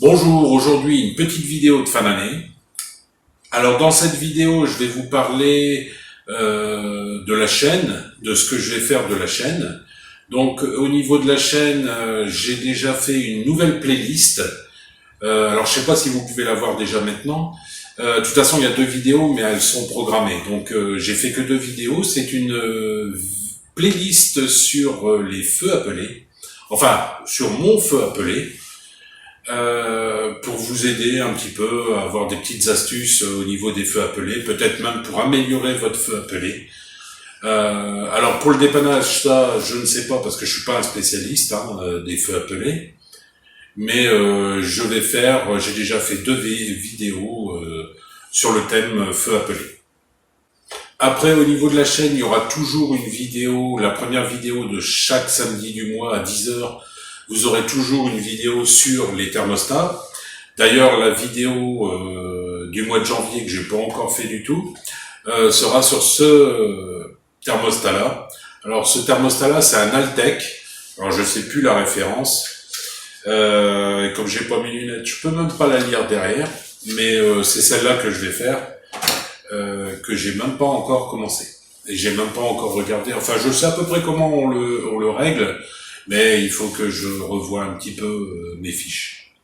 Bonjour, aujourd'hui une petite vidéo de fin d'année. Alors dans cette vidéo, je vais vous parler de la chaîne, de ce que je vais faire de la chaîne. Donc au niveau de la chaîne, j'ai déjà fait une nouvelle playlist. Alors je sais pas si vous pouvez la voir déjà maintenant. De toute façon, il y a deux vidéos, mais elles sont programmées. Donc j'ai fait que deux vidéos. C'est une playlist sur les feux appelés. Enfin, sur mon feu appelé. Pour vous aider un petit peu à avoir des petites astuces au niveau des feux appelés, peut-être même pour améliorer votre feu appelé. Alors pour le dépannage, ça, je ne sais pas parce que je suis pas un spécialiste des feux appelés, mais j'ai déjà fait deux vidéos sur le thème feu appelé. Après, au niveau de la chaîne, il y aura toujours une vidéo, la première vidéo de chaque samedi du mois à 10h. Vous aurez toujours une vidéo sur les thermostats. D'ailleurs, la vidéo du mois de janvier que j'ai pas encore fait du tout sera sur ce thermostat-là. Alors, ce thermostat-là, c'est un Altec. Alors, je sais plus la référence. Comme j'ai pas mes lunettes, je peux même pas la lire derrière. Mais c'est celle-là que je vais faire, que j'ai même pas encore commencé. Et j'ai même pas encore regardé. Enfin, je sais à peu près comment on le règle. Mais il faut que je revoie un petit peu mes fiches.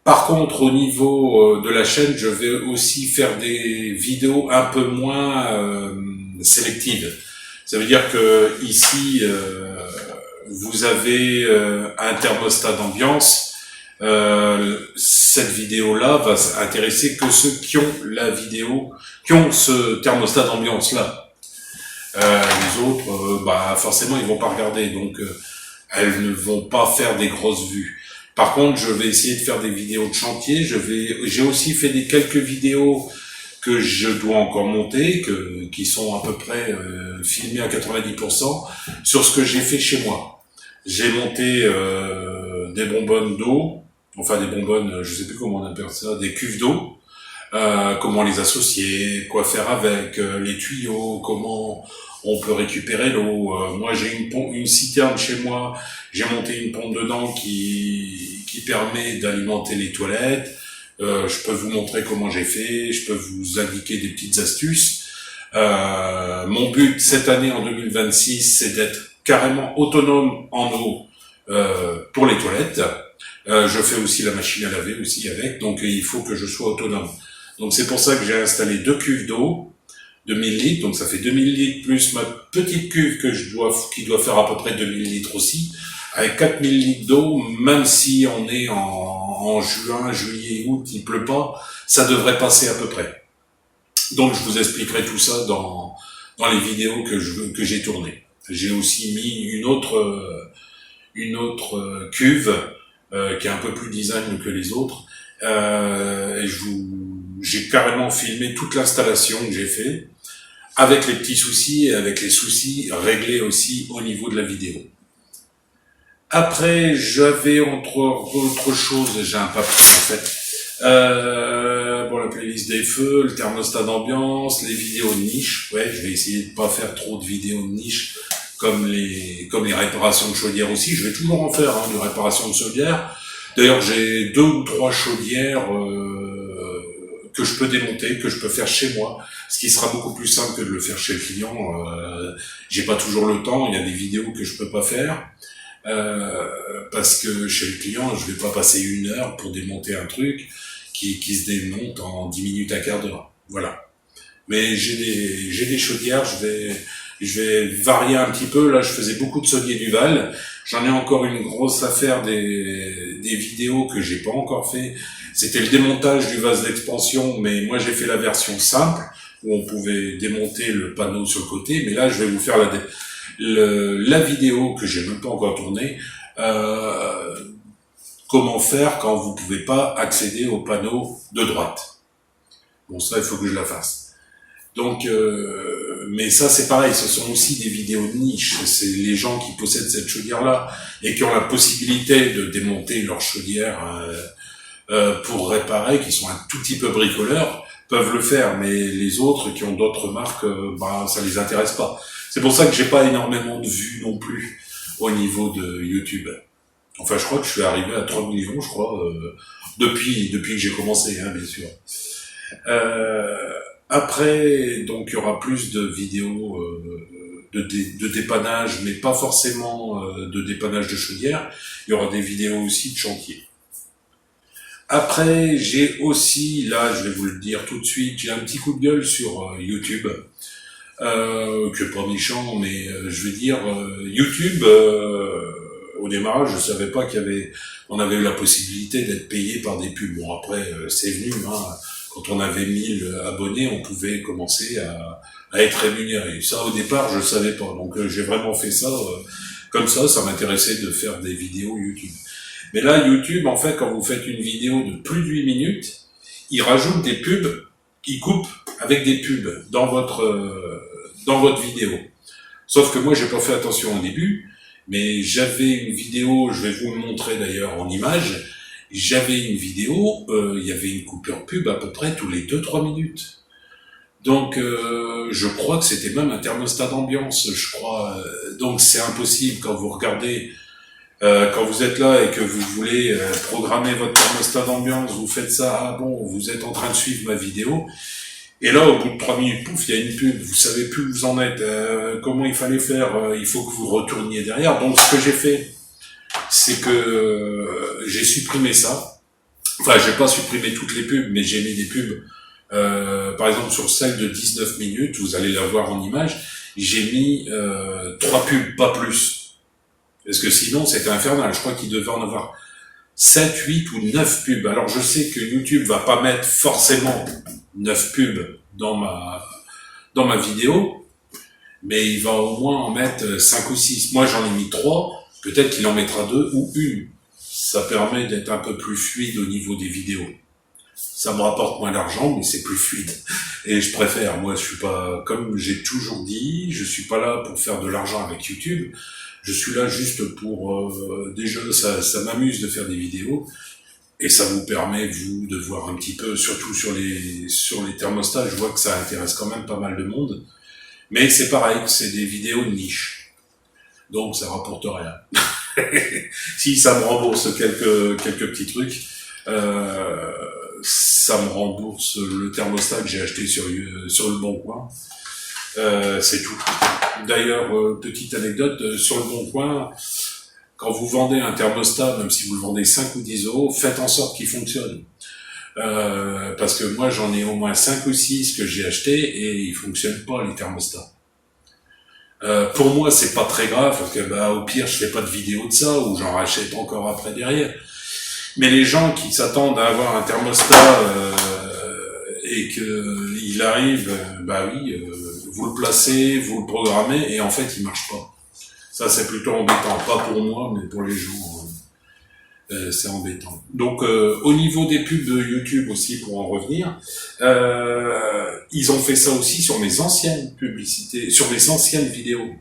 Par contre, au niveau de la chaîne, je vais aussi faire des vidéos un peu moins sélectives. Ça veut dire que ici, vous avez un thermostat d'ambiance. Cette vidéo-là va intéresser que ceux qui ont qui ont ce thermostat d'ambiance-là. Les autres, forcément, ils vont pas regarder, donc elles ne vont pas faire des grosses vues. Par contre, je vais essayer de faire des vidéos de chantier. J'ai aussi fait quelques vidéos que je dois encore monter, qui sont à peu près filmées à 90% sur ce que j'ai fait chez moi. J'ai monté des bonbonnes d'eau, enfin des bonbonnes, je sais plus comment on appelle ça, des cuves d'eau. Comment les associer, quoi faire avec, les tuyaux, comment on peut récupérer l'eau. Moi, j'ai une citerne chez moi, j'ai monté une pompe dedans qui permet d'alimenter les toilettes. Je peux vous montrer comment j'ai fait, je peux vous indiquer des petites astuces. Mon but cette année, en 2026, c'est d'être carrément autonome en eau pour les toilettes. Je fais aussi la machine à laver aussi avec, donc il faut que je sois autonome. Donc c'est pour ça que j'ai installé deux cuves d'eau de 1000 litres, donc ça fait 2000 litres plus ma petite cuve qui doit faire à peu près 2000 litres aussi, avec 4000 litres d'eau, même si on est en juin, juillet, août, il pleut pas, ça devrait passer à peu près. Donc je vous expliquerai tout ça dans les vidéos que j'ai tournées. J'ai aussi mis une autre cuve qui est un peu plus design que les autres. J'ai carrément filmé toute l'installation que j'ai fait, avec les petits soucis et avec les soucis réglés aussi au niveau de la vidéo. Après, j'avais entre autres choses, j'ai un papier en fait, la playlist des feux, le thermostat d'ambiance, les vidéos de niche. Ouais, je vais essayer de pas faire trop de vidéos de niche, comme les réparations de chaudières aussi. Je vais toujours en faire, de réparation de chaudières. D'ailleurs, j'ai 2 ou 3 chaudières que je peux démonter, que je peux faire chez moi, ce qui sera beaucoup plus simple que de le faire chez le client. J'ai pas toujours le temps, il y a des vidéos que je peux pas faire, parce que chez le client, je vais pas passer 1 heure pour démonter un truc qui se démonte en 10 minutes, un quart d'heure. Voilà. Mais j'ai des chaudières, je vais varier un petit peu. Là, je faisais beaucoup de Saunier Duval. J'en ai encore une grosse affaire des vidéos que j'ai pas encore fait. C'était le démontage du vase d'expansion, mais moi j'ai fait la version simple où on pouvait démonter le panneau sur le côté. Mais là, je vais vous faire la vidéo que j'ai même pas encore tournée. Comment faire quand vous pouvez pas accéder au panneau de droite. Bon, ça, il faut que je la fasse. Donc, mais ça c'est pareil, ce sont aussi des vidéos de niche. C'est les gens qui possèdent cette chaudière-là et qui ont la possibilité de démonter leur chaudière pour réparer, qui sont un tout petit peu bricoleurs, peuvent le faire. Mais les autres qui ont d'autres marques, ça les intéresse pas. C'est pour ça que j'ai pas énormément de vues non plus au niveau de YouTube. Enfin, je crois que je suis arrivé à 3 millions, je crois, depuis que j'ai commencé, hein, bien sûr. Euh, Après, donc, il y aura plus de vidéos de dépannage, mais pas forcément de dépannage de chaudière. Il y aura des vidéos aussi de chantier. Après, j'ai aussi, là, je vais vous le dire tout de suite, j'ai un petit coup de gueule sur YouTube, que pas méchant, mais je vais dire, YouTube, au démarrage, je savais pas on avait eu la possibilité d'être payé par des pubs. Bon, après, c'est venu, hein. Quand on avait 1000 abonnés, on pouvait commencer à être rémunéré. Ça, au départ, je savais pas. Donc, j'ai vraiment fait ça comme ça m'intéressait de faire des vidéos YouTube. Mais là, YouTube, en fait, quand vous faites une vidéo de plus de 8 minutes, il rajoute des pubs, il coupe avec des pubs dans votre vidéo. Sauf que moi, j'ai pas fait attention au début, mais j'avais une vidéo, je vais vous le montrer d'ailleurs en image, j'avais une vidéo, il y avait une coupure pub à peu près tous les 2-3 minutes. Donc, je crois que c'était même un thermostat d'ambiance, je crois. Donc, c'est impossible quand vous regardez, quand vous êtes là et que vous voulez programmer votre thermostat d'ambiance, vous faites ça, ah bon, vous êtes en train de suivre ma vidéo, et là, au bout de 3 minutes, pouf, il y a une pub, vous savez plus où vous en êtes, comment il fallait faire, il faut que vous retourniez derrière. Donc, ce que j'ai fait, c'est que j'ai supprimé ça. Enfin, j'ai pas supprimé toutes les pubs, mais j'ai mis des pubs. Par exemple, sur celle de 19 minutes, vous allez la voir en image, j'ai mis 3 pubs, pas plus. Parce que sinon, c'était infernal. Je crois qu'il devait en avoir 7, 8 ou 9 pubs. Alors, je sais que YouTube va pas mettre forcément 9 pubs dans ma vidéo, mais il va au moins en mettre 5 ou 6. Moi, j'en ai mis 3. Peut-être qu'il en mettra 2 ou 1. Ça permet d'être un peu plus fluide au niveau des vidéos. Ça me rapporte moins d'argent, mais c'est plus fluide. Et je préfère. Moi, je suis pas, comme j'ai toujours dit, je suis pas là pour faire de l'argent avec YouTube. Je suis là juste pour, déjà, ça m'amuse de faire des vidéos. Et ça vous permet, vous, de voir un petit peu, surtout sur les thermostats, je vois que ça intéresse quand même pas mal de monde. Mais c'est pareil, c'est des vidéos de niche. Donc, ça rapporte rien. Si ça me rembourse quelques petits trucs, ça me rembourse le thermostat que j'ai acheté sur le Bon Coin. C'est tout. D'ailleurs, petite anecdote, sur le Bon Coin, quand vous vendez un thermostat, même si vous le vendez 5 ou 10 euros, faites en sorte qu'il fonctionne. Parce que moi, j'en ai au moins 5 ou 6 que j'ai achetés et ils fonctionnent pas, les thermostats. Pour moi, c'est pas très grave, parce que au pire, je fais pas de vidéo de ça, ou j'en rachète encore après derrière. Mais les gens qui s'attendent à avoir un thermostat et que il arrive, oui, vous le placez, vous le programmez, et en fait, il marche pas. Ça, c'est plutôt embêtant, pas pour moi, mais pour les gens, c'est embêtant. Donc, au niveau des pubs de YouTube aussi, pour en revenir, ils ont fait ça aussi sur mes anciennes publicités, sur mes anciennes vidéos.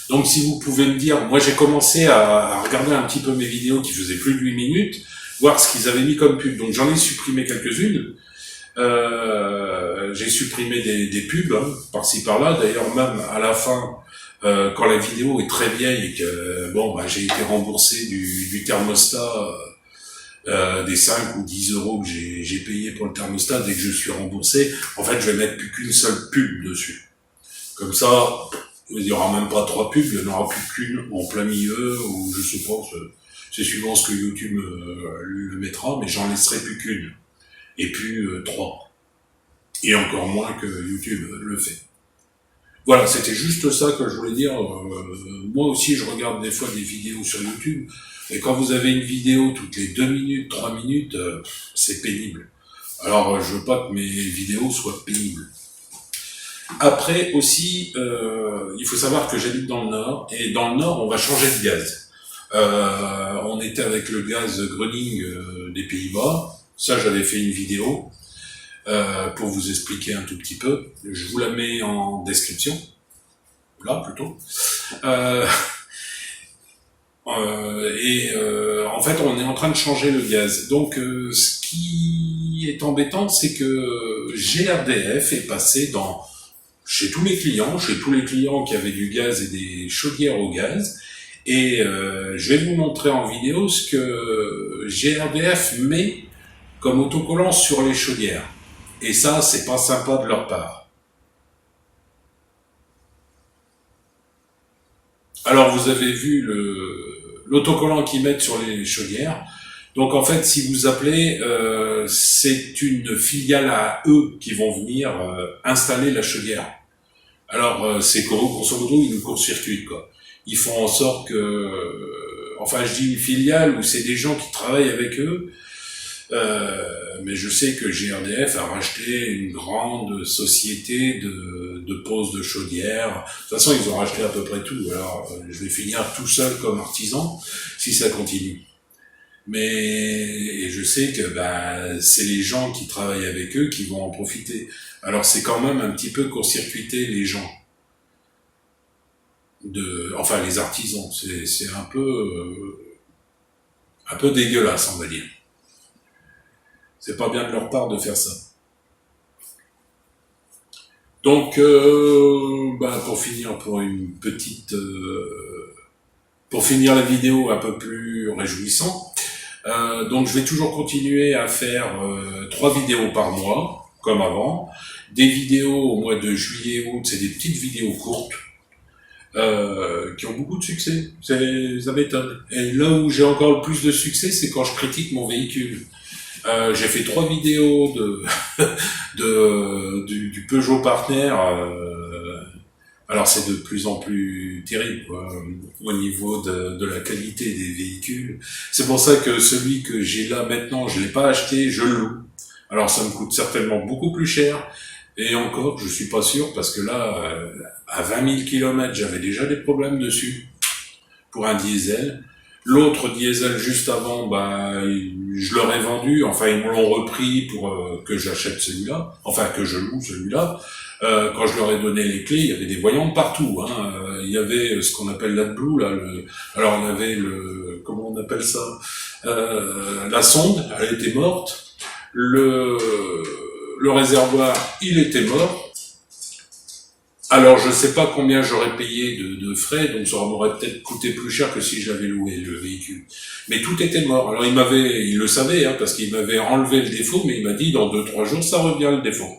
Donc, si vous pouvez me dire, moi, j'ai commencé à regarder un petit peu mes vidéos qui faisaient plus de 8 minutes, voir ce qu'ils avaient mis comme pub. Donc, j'en ai supprimé quelques-unes. J'ai supprimé des pubs, hein, par-ci par-là. D'ailleurs, même à la fin, quand la vidéo est très vieille et que j'ai été remboursé du thermostat, des 5 ou 10 euros que j'ai payé pour le thermostat, dès que je suis remboursé, en fait, je vais mettre plus qu'une seule pub dessus. Comme ça, il y aura même pas 3 pubs, il n'y en aura plus qu'une en plein milieu, ou je sais pas, c'est suivant ce que YouTube le mettra, mais j'en laisserai plus qu'une. Et puis 3. Et encore moins que YouTube le fait. Voilà, c'était juste ça que je voulais dire. Moi aussi, je regarde des fois des vidéos sur YouTube, et quand vous avez une vidéo toutes les 2 minutes, 3 minutes, c'est pénible. Alors, je veux pas que mes vidéos soient pénibles. Après aussi, il faut savoir que j'habite dans le Nord, et dans le Nord, on va changer de gaz. On était avec le gaz Groning des Pays-Bas. Ça, j'avais fait une vidéo pour vous expliquer un tout petit peu. Je vous la mets en description. Là, plutôt. En fait, on est en train de changer le gaz. Donc, ce qui est embêtant, c'est que GRDF est passé chez tous les clients qui avaient du gaz et des chaudières au gaz, Et je vais vous montrer en vidéo ce que GRDF met comme autocollant sur les chaudières. Et ça, c'est pas sympa de leur part. Alors, vous avez vu l'autocollant qu'ils mettent sur les chaudières. Donc, en fait, si vous appelez, c'est une filiale à eux qui vont venir installer la chaudière. Alors, c'est grosso modo une court-circuit, quoi. Ils font en sorte que, enfin, je dis une filiale où c'est des gens qui travaillent avec eux, mais je sais que GRDF a racheté une grande société de pose de chaudière. De toute façon, ils ont racheté à peu près tout. Alors, je vais finir tout seul comme artisan si ça continue. Mais je sais que c'est les gens qui travaillent avec eux qui vont en profiter. Alors, c'est quand même un petit peu court-circuiter les gens. Enfin, les artisans. C'est un peu dégueulasse, on va dire. C'est pas bien de leur part de faire ça. Donc, pour finir, pour finir la vidéo un peu plus réjouissant, donc je vais toujours continuer à faire 3 vidéos par mois, comme avant. Des vidéos au mois de juillet, août, c'est des petites vidéos courtes qui ont beaucoup de succès. Ça m'étonne. Et là où j'ai encore le plus de succès, c'est quand je critique mon véhicule. J'ai fait 3 vidéos du Peugeot Partner. Alors c'est de plus en plus terrible, quoi, au niveau de la qualité des véhicules. C'est pour ça que celui que j'ai là maintenant, je l'ai pas acheté, je le loue. Alors ça me coûte certainement beaucoup plus cher. Et encore, je suis pas sûr, parce que là, à 20 000 km, j'avais déjà des problèmes dessus, pour un diesel. L'autre diesel juste avant, je l'aurais vendu, enfin ils me l'ont repris pour que j'achète celui-là, enfin que je loue celui-là. Quand je leur ai donné les clés, il y avait des voyants partout. Il y avait ce qu'on appelle l'AdBlue, là. Alors on avait comment on appelle ça, la sonde, elle était morte. Le réservoir, il était mort. Alors, je sais pas combien j'aurais payé de frais, donc ça m'aurait peut-être coûté plus cher que si j'avais loué le véhicule. Mais tout était mort. Alors, il le savait, parce qu'il m'avait enlevé le défaut, mais il m'a dit, dans 2-3 jours, ça revient le défaut.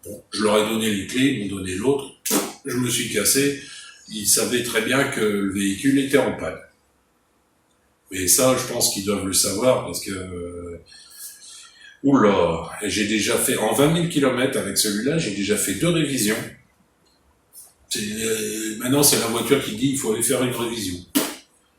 Bon, je leur ai donné les clés, ils m'ont donné l'autre. Je me suis cassé. Ils savaient très bien que le véhicule était en panne. Mais ça, je pense qu'ils doivent le savoir, parce que... Oula, j'ai déjà fait, en 20 000 km avec celui-là, j'ai déjà fait 2 révisions. Maintenant, c'est la voiture qui dit il faut aller faire une révision.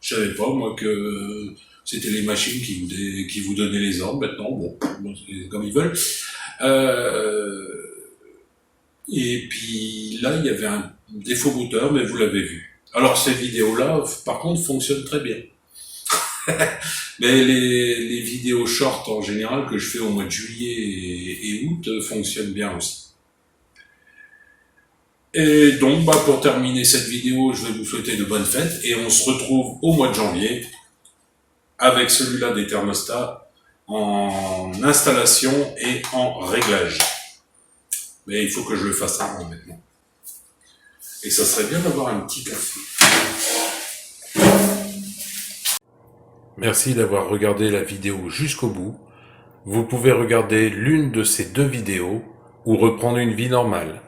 Je savais pas, moi, que c'était les machines qui vous donnaient les ordres. Maintenant, bon, c'est comme ils veulent. Et puis là, il y avait un défaut moteur, mais vous l'avez vu. Alors, ces vidéos-là, par contre, fonctionnent très bien. Mais les vidéos short, en général, que je fais au mois de juillet et août, fonctionnent bien aussi. Et donc, pour terminer cette vidéo, je vais vous souhaiter de bonnes fêtes et on se retrouve au mois de janvier avec celui-là des thermostats en installation et en réglage. Mais il faut que je le fasse avant maintenant. Et ça serait bien d'avoir un petit café. Merci d'avoir regardé la vidéo jusqu'au bout. Vous pouvez regarder l'une de ces 2 vidéos ou reprendre une vie normale.